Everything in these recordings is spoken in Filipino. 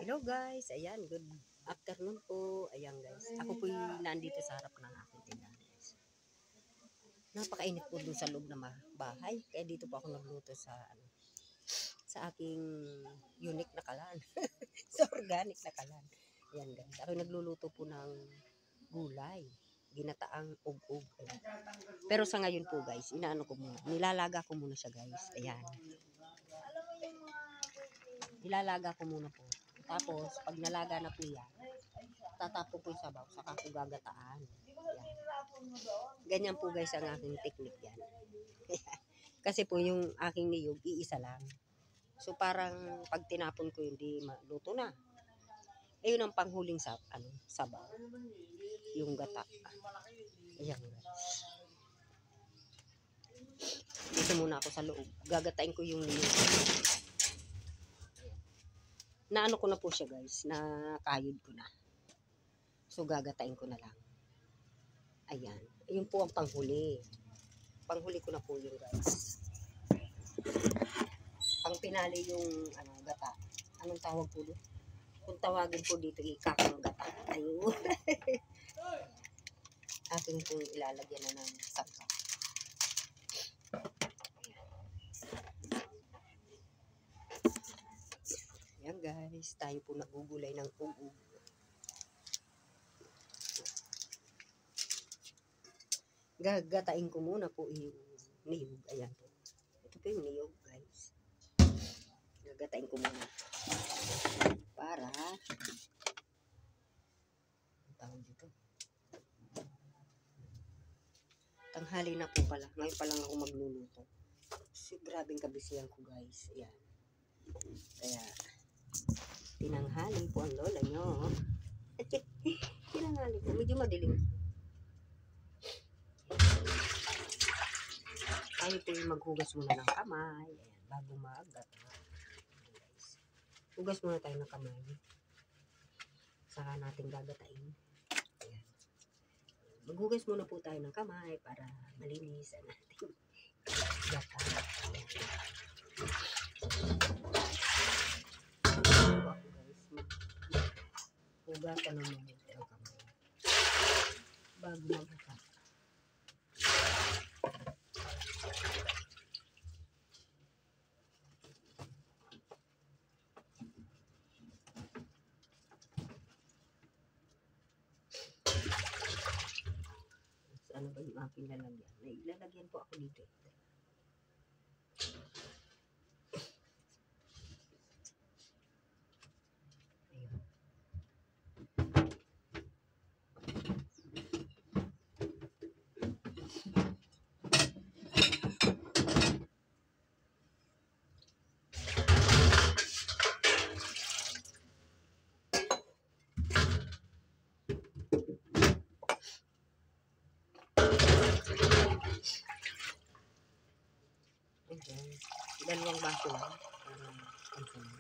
Hello guys, ayan, good afternoon po. Ayan guys, ako po nandito sa harap ng aking tindahan guys. Napakainit po dun sa loob ng bahay, kaya dito po ako nagluto sa aking unique na kalan. Sa organic na kalan. Ayan guys, ako nagluluto po ng gulay, ginataang ug-ug. Ayan. Pero sa ngayon po guys, inaano ko muna, nilalaga ko muna siya guys. Ayan. Nilalaga ko muna po. Tapos, pag nalaga na po yan, tatapon ko yung sabaw, saka ko gagataan. Yan. Ganyan po guys ang aking technique yan. Kasi po yung aking niyog, iisa lang. So parang pag tinapon ko hindi maluto na. Eh yun ang panghuling sabaw. Yung gata. Ayan guys. Dito muna ako sa loob. Gagatain ko yung niyog. Naano ko na po siya guys, na kayod ko na. So gagatain ko na lang. Ayan. Ayun po ang panghuli. Panghuli ko na po yun guys. Pang pinali yung gata. Anong tawag po doon? Kung tawagin po dito, ikakang gata. Ayun. Akin pong ilalagyan na ng sangka. Ayan guys. Tayo po nagugulay ng ug-ug. Gagatain ko muna po yung niyog. Ayan po. Ito po yung niyog guys. Gagatain ko muna. Para ang tawag dito. Tanghali na po pala. Ngayon pa lang ako magluluto. Kasi grabing kabisihan ko guys. Ayan. Kaya tinanghali po ang lola nyo. Tinanghali po. Medyo madilim. Tayo po yung maghugas muna ng kamay. Ayan, bago mag-gata. Hugas muna tayo ng kamay. Saka natin gagatain. Ayan. Maghugas muna po tayo ng kamay para malinis ang ating gata. Ayan. Hugasan ng mabuti ang kamay. Bago mag-gata. Ano ba yung aking lalagyan? May lalagyan po ako dito. Ayun. Okay. Dalawang baso lang para pansama.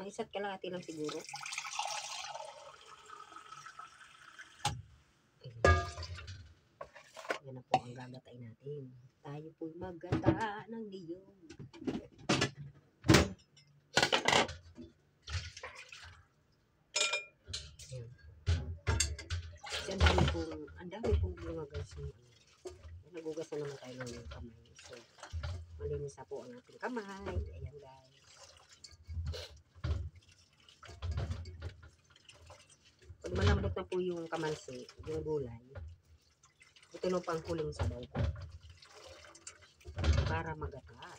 Isa't kalahati lang siguro. Yan na po ang gagatay natin. Tayo po'y maggata ng niyog. Ayan. Kasi ang dami pong bunga guys. Nagugas na naman tayo ng kamay. So, malinis na po ang ating kamay. Ayan guys. Pag malambot na po yung kamansi, yung gulay, ito na pang huling sabaw ko. Para magata.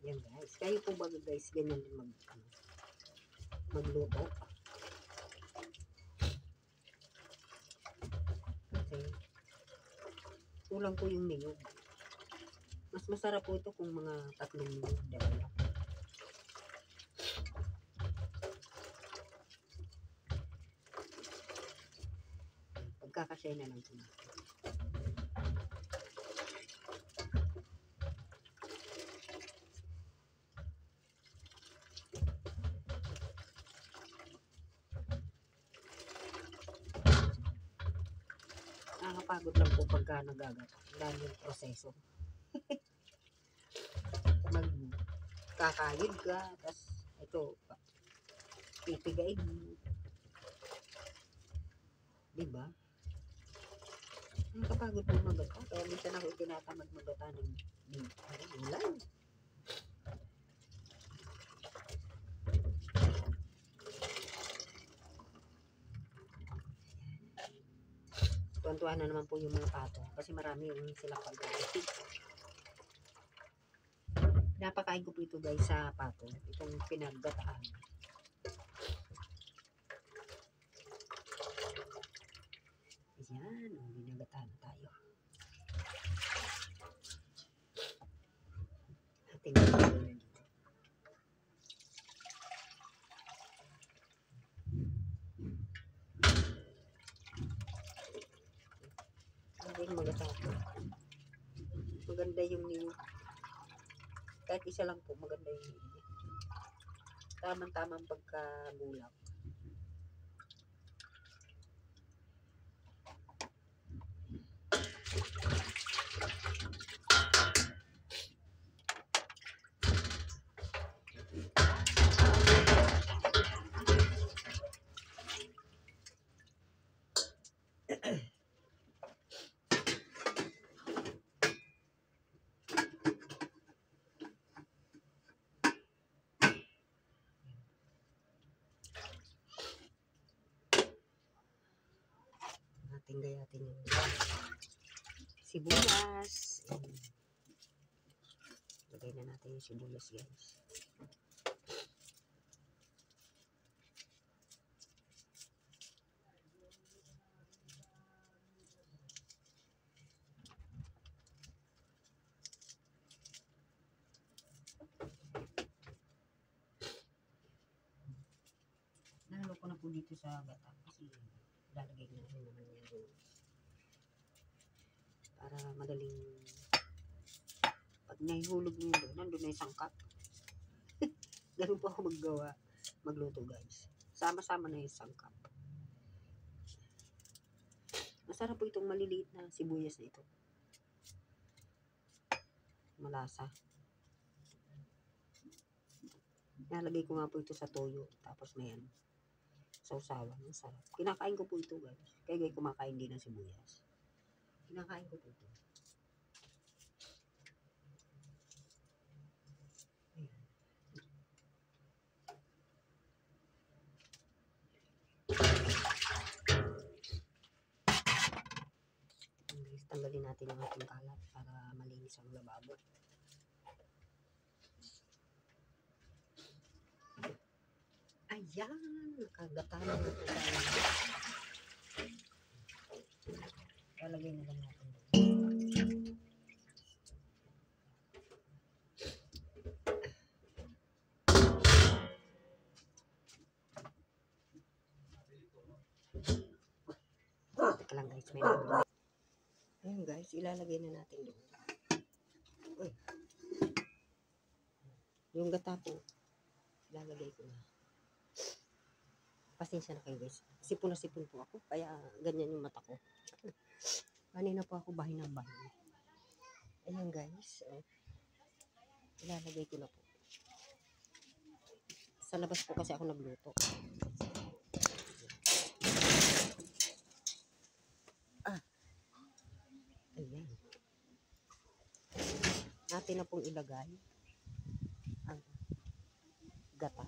Ayan guys. Kayo po ba guys, ganyan din magluto? Okay. Kulang po yung niyog. Mas masarap po ito kung mga 3 niyog. Dalawa. Pagkakasya na lang po natin. Nakakapagod lang po pagka nagagata. Dahil yung proseso. kakayod ka, tapos ito, pipigain mo. Diba? Nakakapagod mo magata, kaya minsan ako tinatamad magata ng ulan. Tuwan-tuwa na naman po yung mga pato kasi marami yung sila pagkakitig. Napakain ko po ito guys sa pato, itong pinaggataan. Ayan, binagataan tayo. Ating maganda yung kahit isa lang po maganda yung tamang-tamang pagkagulang. Gayatin yung sibuyas. Lagay na natin yung sibuyas guys. Nahalo ko na po dito sa gata kasi lalagay na rin naman yan doon. Para madaling pag nahihulog nyo doon, nandun na yung sangkap. Ganun po ako magluto guys. Sama-sama na yung sangkap. Masarap po itong maliliit na sibuyas na ito. Malasa. Nalagay ko nga po ito sa toyo. Tapos na yan. Sausawan. Masarap. Kinakain ko po ito guys. Kaya kumakain din ng sibuyas. Kinakain ko po ito. Guys, tanggalin natin ang ating kalat para malinis ang lababo. Ayan, nakagata na ito tayo. Lalagay na lang natin. Teka lang guys, may nabili. Ayan guys, ilalagay na natin doon. Uy. Yung gata po, ilalagay ko na. Pasensya na kayo guys. Sipon na sipon po ako. Kaya ganyan yung mata ko. Kanina po ako bahay ng bahay. Ayan guys. Ilalagay ko na po. Sa labas po kasi ako nagluto. Ayan. Natin na pong ilagay ang gata.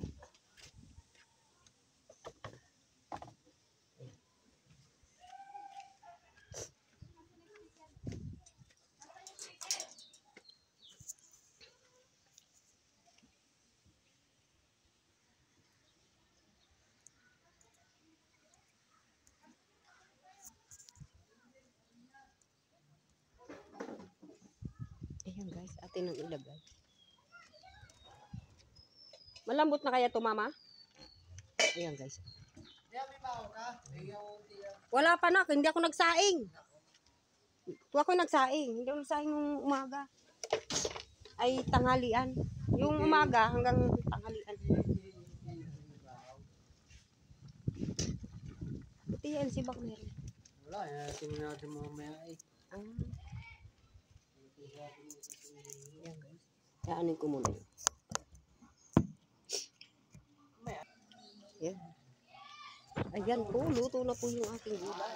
Ayan guys, atin ang ilagay. Malambot na kaya ito mama? Ayan guys. Wala pa na, hindi ako nagsaing. Ako nagsaing, hindi ako nagsaing ng umaga. Ay tanghalian. Yung umaga hanggang tanghalian. Buti yan si Bak meron. Wala, tingnan natin mamaya eh. Ayan guys. Kaanin ko muna yun. Yan. Ayan po, luto na po yung aking gulay.